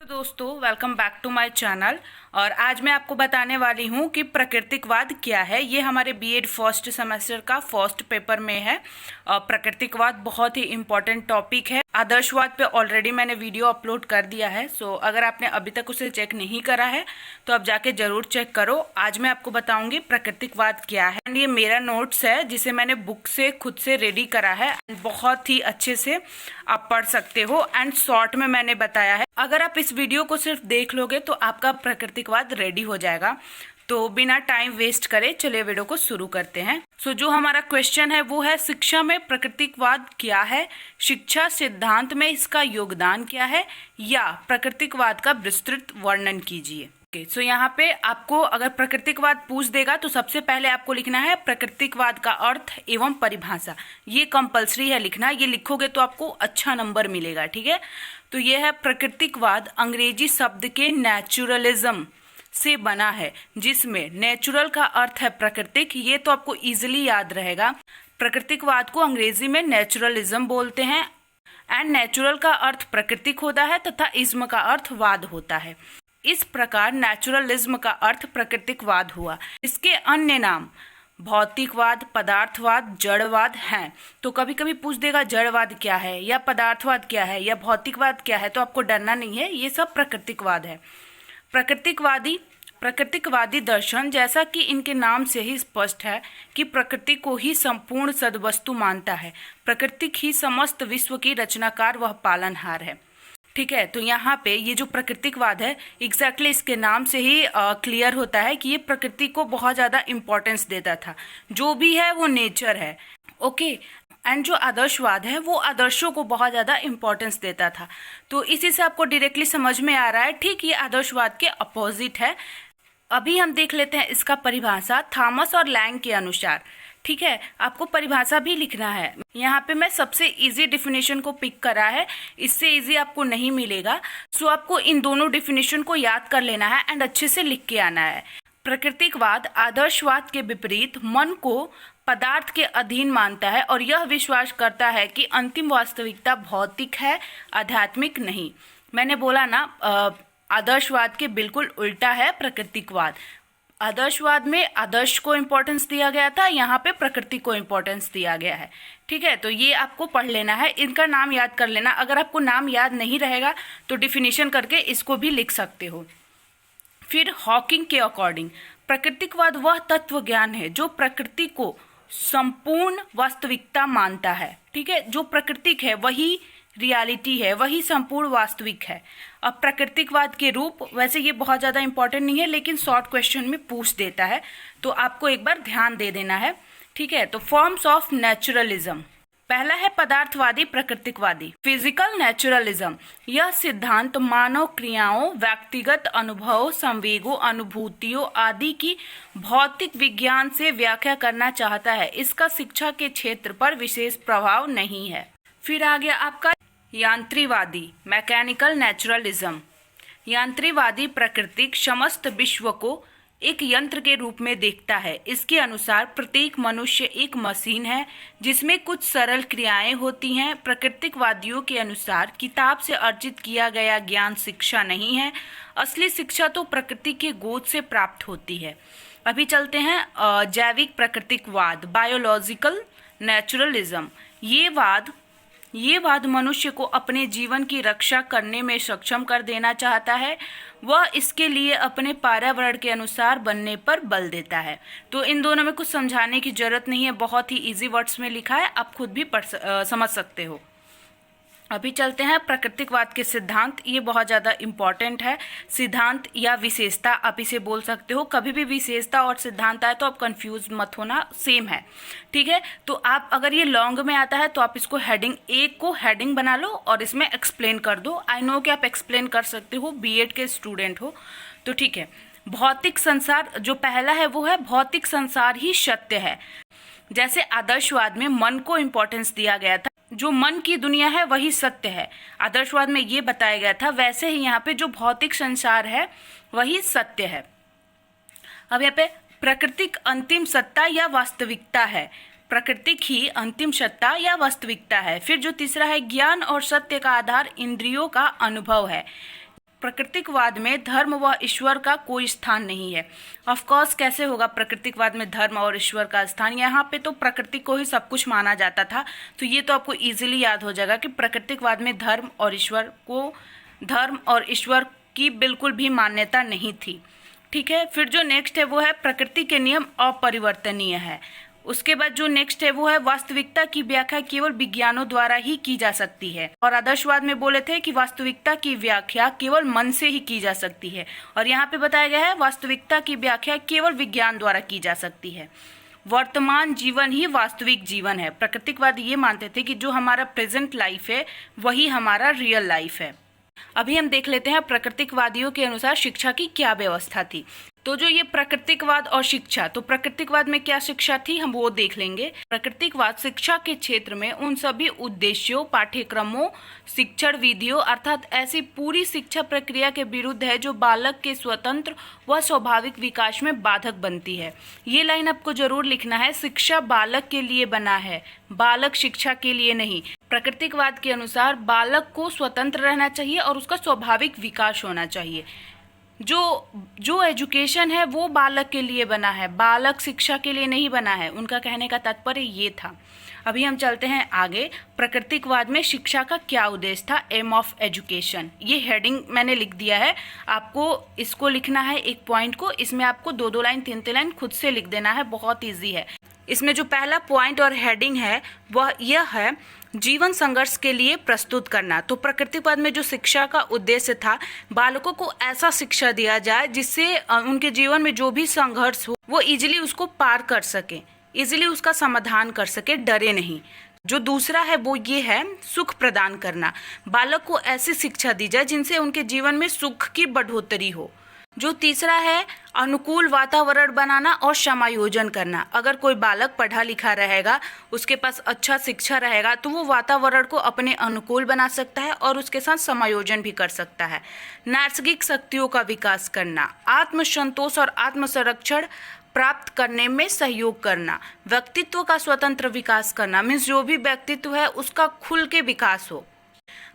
दोस्तों, welcome back to my channel. और आज मैं आपको बताने वाली हूँ कि प्राकृतिकवाद क्या है। ये हमारे बीएड फर्स्ट सेमेस्टर का फर्स्ट पेपर में है। प्राकृतिकवाद बहुत ही इम्पोर्टेंट टॉपिक है। आदर्शवाद पे ऑलरेडी मैंने वीडियो अपलोड कर दिया है, सो अगर आपने अभी तक उसे चेक नहीं करा है तो आप जाके जरूर चेक करो। आज मैं आपको बताऊंगी प्राकृतिकवाद क्या है। एंड ये मेरा नोट्स है जिसे मैंने बुक से खुद से रेडी करा है। बहुत ही अच्छे से आप पढ़ सकते हो एंड शॉर्ट में मैंने बताया है। अगर आप इस वीडियो को सिर्फ देख लोगे तो आपका प्राकृतिकवाद रेडी हो जाएगा। तो बिना टाइम वेस्ट करे चलिए वीडियो को शुरू करते हैं। जो हमारा क्वेश्चन है वो है, शिक्षा में प्राकृतिकवाद क्या है, शिक्षा सिद्धांत में इसका योगदान क्या है, या प्राकृतिकवाद का विस्तृत वर्णन कीजिए। सो यहाँ पे आपको अगर प्राकृतिकवाद पूछ देगा तो सबसे पहले आपको लिखना है प्राकृतिकवाद का अर्थ एवं परिभाषा। ये कंपलसरी है लिखना, ये लिखोगे तो आपको अच्छा नंबर मिलेगा। ठीक है, तो ये है प्राकृतिकवाद अंग्रेजी शब्द के नेचुरलिज्म से बना है, जिसमें नेचुरल का अर्थ है प्राकृतिक। ये तो आपको इजीली याद रहेगा। प्राकृतिकवाद को अंग्रेजी में नेचुरलिज्म बोलते हैं एंड नेचुरल का अर्थ प्राकृतिक होता है तथा इज्म का अर्थ वाद होता है। इस प्रकार नेचुरलिज्म का अर्थ प्राकृतिकवाद हुआ। इसके अन्य नाम भौतिकवाद, पदार्थवाद, जड़वाद हैं। तो कभी कभी पूछ देगा जड़वाद क्या है या पदार्थवाद क्या है या भौतिकवाद क्या है, तो आपको डरना नहीं है, ये सब प्राकृतिकवाद है। प्राकृतिकवादी दर्शन, जैसा कि इनके नाम से ही स्पष्ट है कि प्रकृति को ही संपूर्ण सद्वस्तु मानता है। प्रकृति ही समस्त विश्व की रचनाकार व पालनहार है। ठीक है, तो यहाँ पे ये जो प्राकृतिकवाद है एग्जैक्टली इसके नाम से ही क्लियर होता है कि ये प्रकृति को बहुत ज़्यादा इम्पोर्टेंस देता था। जो भी है वो नेचर है। ओके, एंड जो आदर्शवाद है वो आदर्शों को बहुत ज़्यादा इम्पोर्टेंस देता था। तो इसी से आपको डायरेक्टली समझ में आ रहा है, ठीक, ये आदर्शवाद के अपोजिट है। अभी हम देख लेते हैं इसका परिभाषा थॉमस और लैंग के अनुसार। ठीक है, आपको परिभाषा भी लिखना है। यहाँ पे मैं सबसे इजी डिफिनेशन को पिक करा है, इससे इजी आपको नहीं मिलेगा। सो आपको इन दोनों डिफिनेशन को याद कर लेना है एंड अच्छे से लिख के आना है। प्राकृतिकवाद आदर्शवाद के विपरीत मन को पदार्थ के अधीन मानता है और यह विश्वास करता है कि अंतिम वास्तविकता भौतिक है, आध्यात्मिक नहीं। मैंने बोला ना, आदर्शवाद के बिल्कुल उल्टा है प्राकृतिकवाद। आदर्शवाद में आदर्श को इम्पोर्टेंस दिया गया था, यहाँ पे प्रकृति को इम्पोर्टेंस दिया गया है। ठीक है, तो ये आपको पढ़ लेना है, इनका नाम याद कर लेना। अगर आपको नाम याद नहीं रहेगा तो डिफिनीशन करके इसको भी लिख सकते हो। फिर हॉकिंग के अकॉर्डिंग प्राकृतिकवाद वह तत्व ज्ञान है जो प्रकृति को संपूर्ण वास्तविकता मानता है। ठीक है, जो प्राकृतिक है वही रियलिटी है, वही संपूर्ण वास्तविक है। अब प्राकृतिकवाद के रूप, वैसे ये बहुत ज़्यादा इंपॉर्टेंट नहीं है लेकिन शॉर्ट क्वेश्चन में पूछ देता है, तो आपको एक बार ध्यान दे देना है। ठीक है, तो फॉर्म्स ऑफ नेचुरलिज्म, पहला है पदार्थवादी प्राकृतिकवादी, फिजिकल नेचुरलिज्म। यह सिद्धांत मानव क्रियाओं, व्यक्तिगत अनुभवों, संवेगों, अनुभूतियों आदि की भौतिक विज्ञान से व्याख्या करना चाहता है। इसका शिक्षा के क्षेत्र पर विशेष प्रभाव नहीं है। फिर आ गया आपका यांत्रिकवादी, मैकेनिकल नेचुरलिज्म। यांत्रिकवादी प्राकृतिक समस्त विश्व को एक यंत्र के रूप में देखता है। इसके अनुसार प्रत्येक मनुष्य एक मशीन है जिसमें कुछ सरल क्रियाएं होती हैं। प्राकृतिकवादियों के अनुसार किताब से अर्जित किया गया ज्ञान शिक्षा नहीं है, असली शिक्षा तो प्रकृति के गोद से प्राप्त होती है। अभी चलते हैं जैविक प्राकृतिकवाद, बायोलॉजिकल नेचुरलिज्म। ये वाद मनुष्य को अपने जीवन की रक्षा करने में सक्षम कर देना चाहता है। वह इसके लिए अपने पर्यावरण के अनुसार बनने पर बल देता है। तो इन दोनों में कुछ समझाने की जरूरत नहीं है, बहुत ही इजी वर्ड्स में लिखा है, आप खुद भी समझ सकते हो। अभी चलते हैं प्राकृतिकवाद के सिद्धांत। ये बहुत ज़्यादा इम्पॉर्टेंट है। सिद्धांत या विशेषता आप इसे बोल सकते हो। कभी भी विशेषता और सिद्धांत आए तो आप कंफ्यूज मत होना, सेम है। ठीक है, तो आप अगर ये लॉन्ग में आता है तो आप इसको हेडिंग एक को हेडिंग बना लो और इसमें एक्सप्लेन कर दो। आई नो कि आप एक्सप्लेन कर सकते हो, बीएड के स्टूडेंट हो तो ठीक है। भौतिक संसार, जो पहला है वो है भौतिक संसार ही सत्य है। जैसे आदर्शवाद में मन को इम्पोर्टेंस दिया गया था, जो मन की दुनिया है वही सत्य है, आदर्शवाद में ये बताया गया था, वैसे ही यहाँ पे जो भौतिक संसार है वही सत्य है। अब यहाँ पे प्राकृतिक अंतिम सत्ता या वास्तविकता है। प्राकृतिक ही अंतिम सत्ता या वास्तविकता है। फिर जो तीसरा है, ज्ञान और सत्य का आधार इंद्रियों का अनुभव है। प्राकृतिकवाद में धर्म व ईश्वर का कोई स्थान नहीं है। ऑफ कोर्स कैसे होगा प्राकृतिकवाद में धर्म और ईश्वर का स्थान? यहाँ पे तो प्रकृति को ही सब कुछ माना जाता था, तो ये तो आपको इजीली याद हो जाएगा कि प्राकृतिकवाद में धर्म और ईश्वर की बिल्कुल भी मान्यता नहीं थी। ठीक है, फिर जो नेक्स्ट है वो है प्रकृति के नियम अपरिवर्तनीय है। उसके बाद जो नेक्स्ट है वो है वास्तविकता की व्याख्या केवल विज्ञानों द्वारा ही की जा सकती है। और आदर्शवाद में बोले थे कि वास्तविकता की व्याख्या केवल मन से ही की जा सकती है, और यहाँ पे बताया गया है वास्तविकता की व्याख्या केवल विज्ञान द्वारा की जा सकती है। वर्तमान जीवन ही वास्तविक जीवन है। प्राकृतिकवाद ये मानते थे कि जो हमारा प्रेजेंट लाइफ है वही हमारा रियल लाइफ है। अभी हम देख लेते हैं प्राकृतिकवादियों के अनुसार शिक्षा की क्या व्यवस्था थी। तो जो ये प्राकृतिकवाद और शिक्षा, तो प्राकृतिकवाद में क्या शिक्षा थी हम वो देख लेंगे। प्राकृतिकवाद शिक्षा के क्षेत्र में उन सभी उद्देश्यों, पाठ्यक्रमों, शिक्षण विधियों अर्थात ऐसी पूरी शिक्षा प्रक्रिया के विरुद्ध है जो बालक के स्वतंत्र व स्वाभाविक विकास में बाधक बनती है। ये लाइन आपको जरूर लिखना है, शिक्षा बालक के लिए बना है, बालक शिक्षा के लिए नहीं। प्राकृतिकवाद के अनुसार बालक को स्वतंत्र रहना चाहिए और उसका स्वाभाविक विकास होना चाहिए। जो एजुकेशन है वो बालक के लिए बना है, बालक शिक्षा के लिए नहीं बना है। उनका कहने का तात्पर्य ये था। अभी हम चलते हैं आगे। प्राकृतिकवाद में शिक्षा का क्या उद्देश्य था? एम ऑफ एजुकेशन, ये हेडिंग मैंने लिख दिया है, आपको इसको लिखना है एक पॉइंट को। इसमें आपको 2-2 लाइन 3-3 लाइन खुद से लिख देना है, बहुत ईजी है। इसमें जो पहला पॉइंट और हेडिंग है वह यह है जीवन संघर्ष के लिए प्रस्तुत करना। तो प्राकृतिकवाद में जो शिक्षा का उद्देश्य था, बालकों को ऐसा शिक्षा दिया जाए जिससे उनके जीवन में जो भी संघर्ष हो वो इजीली उसको पार कर सके, इजीली उसका समाधान कर सके, डरे नहीं। जो दूसरा है वो ये है सुख प्रदान करना। बालक को ऐसी शिक्षा दी जाए जिनसे उनके जीवन में सुख की बढ़ोतरी हो। जो तीसरा है अनुकूल वातावरण बनाना और समायोजन करना। अगर कोई बालक पढ़ा लिखा रहेगा, उसके पास अच्छा शिक्षा रहेगा, तो वो वातावरण को अपने अनुकूल बना सकता है और उसके साथ समायोजन भी कर सकता है। नैसर्गिक शक्तियों का विकास करना, आत्मसंतोष और आत्मसंरक्षण प्राप्त करने में सहयोग करना, व्यक्तित्व का स्वतंत्र विकास करना, मीन्स जो भी व्यक्तित्व है उसका खुल के विकास हो,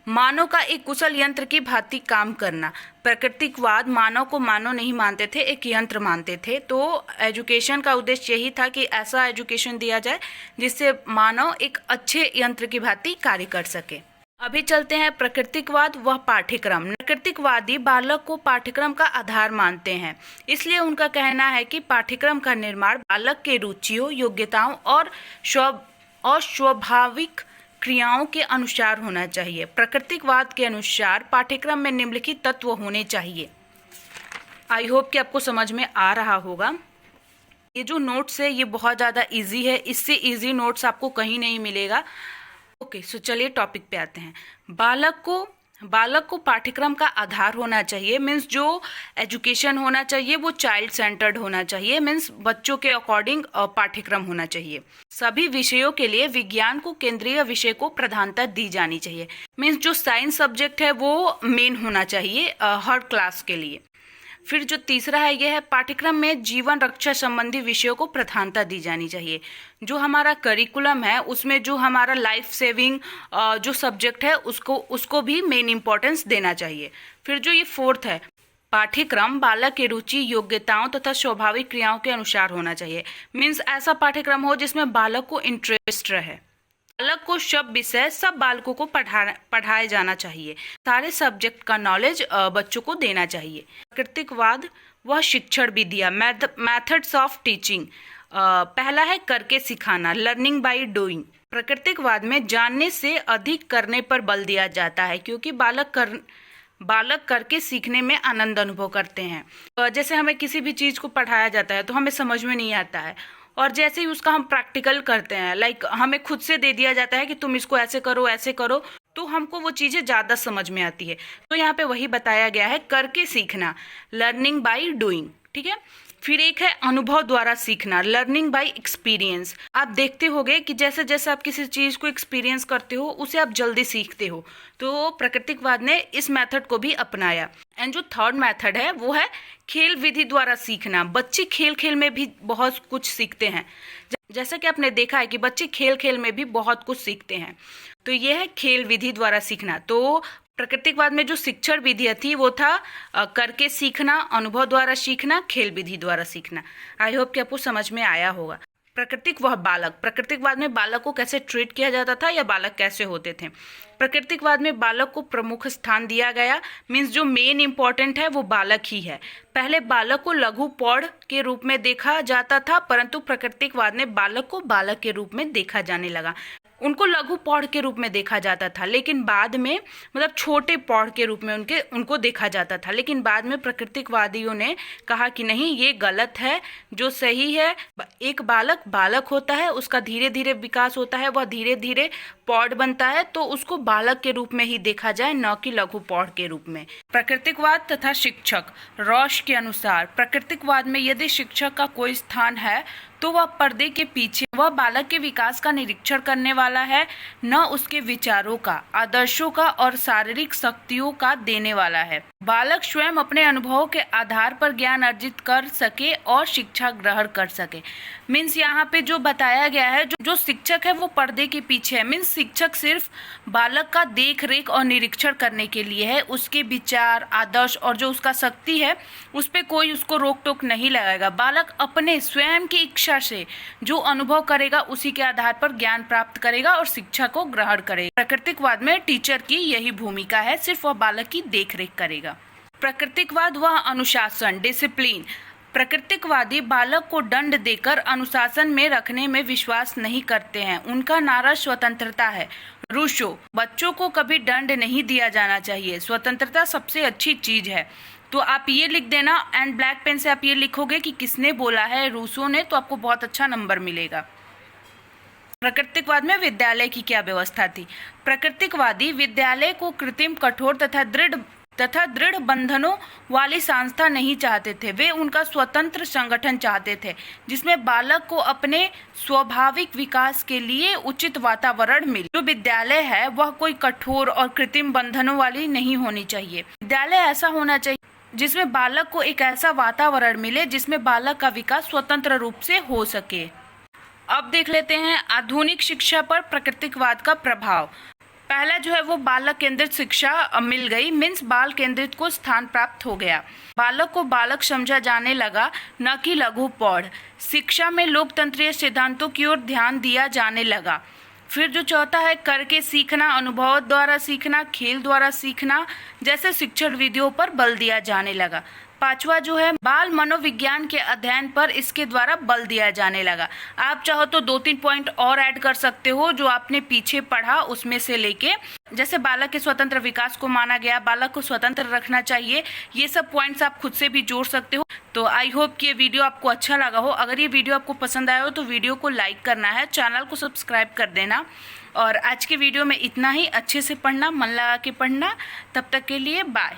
मानव का एक कुशल यंत्र की भांति काम करना। प्राकृतिकवाद मानव को मानव नहीं मानते थे, एक यंत्र मानते थे। तो एजुकेशन का उद्देश्य यही था कि ऐसा एजुकेशन दिया जाए जिससे मानव एक अच्छे यंत्र की भांति कार्य कर सके। अभी चलते हैं प्राकृतिकवाद व पाठ्यक्रम। प्राकृतिकवादी बालक को पाठ्यक्रम का आधार मानते हैं, इसलिए उनका कहना है कि पाठ्यक्रम का निर्माण बालक के रुचियों, योग्यताओं और स्वाभाविक क्रियाओं के अनुसार होना चाहिए। प्राकृतिकवाद के अनुसार पाठ्यक्रम में निम्नलिखित तत्व होने चाहिए। आई होप कि आपको समझ में आ रहा होगा। ये जो नोट्स है ये बहुत ज़्यादा इजी है, इससे इजी नोट्स आपको कहीं नहीं मिलेगा। ओके, सो चलिए टॉपिक पे आते हैं। बालक को पाठ्यक्रम का आधार होना चाहिए, मीन्स जो एजुकेशन होना चाहिए वो चाइल्ड सेंटर्ड होना चाहिए, मीन्स बच्चों के अकॉर्डिंग पाठ्यक्रम होना चाहिए। सभी विषयों के लिए विज्ञान को केंद्रीय विषय को प्रधानता दी जानी चाहिए, मीन्स जो साइंस सब्जेक्ट है वो मेन होना चाहिए हर क्लास के लिए। फिर जो तीसरा है यह है पाठ्यक्रम में जीवन रक्षा संबंधी विषयों को प्रधानता दी जानी चाहिए। जो हमारा करिकुलम है उसमें जो हमारा लाइफ सेविंग जो सब्जेक्ट है उसको भी मेन इंपॉर्टेंस देना चाहिए। फिर जो ये फोर्थ है पाठ्यक्रम बालक के रुचि, योग्यताओं तथा स्वाभाविक क्रियाओं के अनुसार होना चाहिए, मीन्स ऐसा पाठ्यक्रम हो जिसमें बालक को इंटरेस्ट रहे। बालक को सब विषय सब बालकों को पढ़ाया जाना चाहिए। सारे सब्जेक्ट का नॉलेज बच्चों को देना चाहिए। प्राकृतिकवाद व शिक्षण विधियाँ, मेथड्स ऑफ टीचिंग। पहला है करके सिखाना, लर्निंग बाय डूइंग। प्राकृतिकवाद में जानने से अधिक करने पर बल दिया जाता है, क्योंकि बालक करके सीखने में आनंद अनुभव करते हैं। जैसे हमें किसी भी चीज़ को पढ़ाया जाता है तो हमें समझ में नहीं आता है, और जैसे ही उसका हम प्रैक्टिकल करते हैं, लाइक हमें खुद से दे दिया जाता है कि तुम इसको ऐसे करो, तो हमको वो चीज़ें ज़्यादा समझ में आती है। तो यहाँ पे वही बताया गया है, करके सीखना, लर्निंग बाय डूइंग। ठीक है, फिर एक है अनुभव द्वारा सीखना, लर्निंग बाय एक्सपीरियंस। आप देखते होंगे कि जैसे जैसे आप किसी चीज़ को एक्सपीरियंस करते हो उसे आप जल्दी सीखते हो, तो प्राकृतिकवाद ने इस मेथड को भी अपनाया। एंड जो थर्ड मेथड है वो है खेल विधि द्वारा सीखना। बच्चे खेल खेल में भी बहुत कुछ सीखते हैं, जैसा कि आपने देखा है कि बच्चे खेल खेल में भी बहुत कुछ सीखते हैं, तो ये है खेल विधि द्वारा सीखना। तो प्राकृतिकवाद में जो शिक्षण विधि थी वो था करके सीखना, अनुभव द्वारा सीखना, खेल विधि द्वारा सीखना। आई होप कि आपको समझ में आया होगा। प्राकृतिक वह बालक, प्राकृतिकवाद में बालक को कैसे ट्रीट किया जाता था या बालक कैसे होते थे। प्राकृतिकवाद में बालक को प्रमुख स्थान दिया गया, मीन्स जो मेन इंपॉर्टेंट है वो बालक ही है। पहले बालक को लघु पौड़ के रूप में देखा जाता था, परंतु प्राकृतिकवाद में बालक को बालक के रूप में देखा जाने लगा। उनको लघु पौड़ के रूप में देखा जाता था, लेकिन बाद में मतलब छोटे पौड़ के रूप में उनको देखा जाता था। लेकिन बाद में प्राकृतिकवादियों ने कहा कि नहीं, ये गलत है, जो सही है एक बालक बालक होता है, उसका धीरे धीरे विकास होता है, वह धीरे धीरे पौड़ बनता है, तो उसको बालक के रूप में ही देखा जाए, न कि लघु पौड़ के रूप में। प्राकृतिकवाद तथा शिक्षक। रॉश के अनुसार प्राकृतिकवाद में यदि शिक्षक का कोई स्थान है तो वह पर्दे के पीछे, वह बालक के विकास का निरीक्षण करने वाला है, न उसके विचारों का, आदर्शों का और शारीरिक शक्तियों का देने वाला है। बालक स्वयं अपने अनुभवों के आधार पर ज्ञान अर्जित कर सके और शिक्षा ग्रहण कर सके। मीन्स यहाँ पे जो बताया गया है, जो शिक्षक है वो पर्दे के पीछे है। मीन्स शिक्षक सिर्फ बालक का देख रेख और निरीक्षण करने के लिए है, उसके विचार, आदर्श और जो उसका शक्ति है उस पर कोई उसको रोक टोक नहीं लगाएगा। बालक अपने स्वयं की इच्छा से जो अनुभव करेगा उसी के आधार पर ज्ञान प्राप्त करेगा और शिक्षा को ग्रहण करेगा। प्राकृतिकवाद में टीचर की यही भूमिका है, सिर्फ वह बालक की देख रेख करेगा। प्राकृतिकवाद वह अनुशासन, डिसिप्लिन। प्राकृतिकवादी बालक को दंड देकर अनुशासन में रखने में विश्वास नहीं करते हैं, उनका नारा स्वतंत्रता है। रूसो, बच्चों को कभी दंड नहीं दिया जाना चाहिए, स्वतंत्रता सबसे अच्छी चीज है। तो आप ये लिख देना, एंड ब्लैक पेन से आप ये लिखोगे कि किसने बोला है, रूसो ने, तो आपको बहुत अच्छा नंबर मिलेगा। प्राकृतिकवाद में विद्यालय की क्या व्यवस्था थी। प्राकृतिकवादी विद्यालय को कृत्रिम, कठोर तथा दृढ़ बंधनों वाली संस्था नहीं चाहते थे। वे उनका स्वतंत्र संगठन चाहते थे, जिसमें बालक को अपने स्वाभाविक विकास के लिए उचित वातावरण मिले। जो विद्यालय है वह कोई कठोर और कृत्रिम बंधनों वाली नहीं होनी चाहिए। विद्यालय ऐसा होना चाहिए जिसमें बालक को एक ऐसा वातावरण मिले जिसमें बालक का विकास स्वतंत्र रूप से हो सके। अब देख लेते हैं आधुनिक शिक्षा पर प्राकृतिकवाद का प्रभाव। पहला जो है वो बालक केंद्रित शिक्षा मिल गई, मीन्स बाल केंद्रित को स्थान प्राप्त हो गया। बालक को बालक समझा जाने लगा, न कि लघु पौड़। शिक्षा में लोकतंत्रीय सिद्धांतों की ओर ध्यान दिया जाने लगा। फिर जो चौथा है करके सीखना, अनुभव द्वारा सीखना, खेल द्वारा सीखना जैसे शिक्षण विधियों पर बल दिया जाने लगा। पांचवा जो है बाल मनोविज्ञान के अध्ययन पर इसके द्वारा बल दिया जाने लगा। आप चाहो तो 2-3 पॉइंट और ऐड कर सकते हो जो आपने पीछे पढ़ा उसमें से लेके, जैसे बालक के स्वतंत्र विकास को माना गया, बालक को स्वतंत्र रखना चाहिए, ये सब पॉइंट्स आप खुद से भी जोड़ सकते हो। तो आई होप कि ये वीडियो आपको अच्छा लगा हो। अगर ये वीडियो आपको पसंद आया हो तो वीडियो को लाइक करना है, चैनल को सब्सक्राइब कर देना। और आज के वीडियो में इतना ही। अच्छे से पढ़ना, मन लगा के पढ़ना। तब तक के लिए बाय।